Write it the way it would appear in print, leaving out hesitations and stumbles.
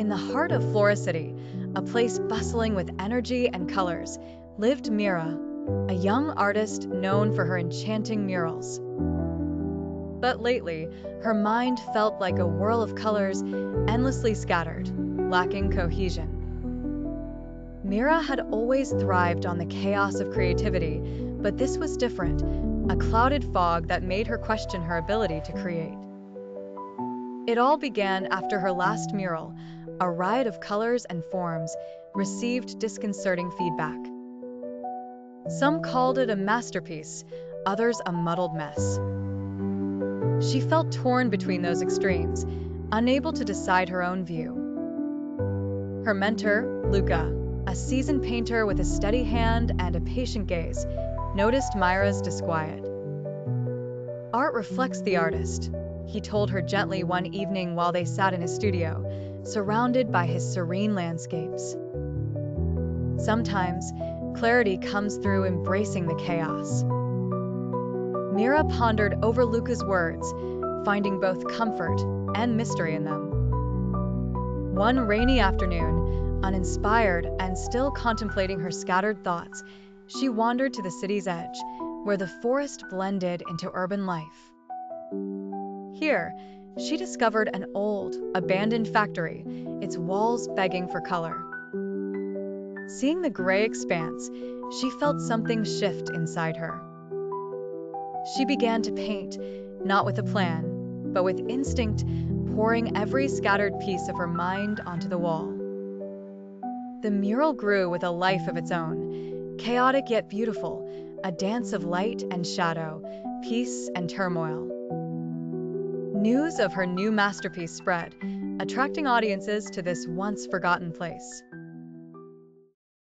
In the heart of Flora City, a place bustling with energy and colors, lived Mira, a young artist known for her enchanting murals. But lately, her mind felt like a whirl of colors endlessly scattered, lacking cohesion. Mira had always thrived on the chaos of creativity, but this was different, a clouded fog that made her question her ability to create. It all began after her last mural, a riot of colors and forms, received disconcerting feedback. Some called it a masterpiece, others a muddled mess. She felt torn between those extremes, unable to decide her own view. Her mentor, Luca, a seasoned painter with a steady hand and a patient gaze, noticed Mira's disquiet. "Art reflects the artist," he told her gently one evening while they sat in his studio, surrounded by his serene landscapes. "Sometimes, clarity comes through embracing the chaos." Mira pondered over Luca's words, finding both comfort and mystery in them. One rainy afternoon, uninspired and still contemplating her scattered thoughts, she wandered to the city's edge, where the forest blended into urban life. Here, she discovered an old, abandoned factory, its walls begging for color. Seeing the gray expanse, she felt something shift inside her. She began to paint, not with a plan, but with instinct, pouring every scattered piece of her mind onto the wall. The mural grew with a life of its own, chaotic yet beautiful, a dance of light and shadow, peace and turmoil. News of her new masterpiece spread, attracting audiences to this once forgotten place.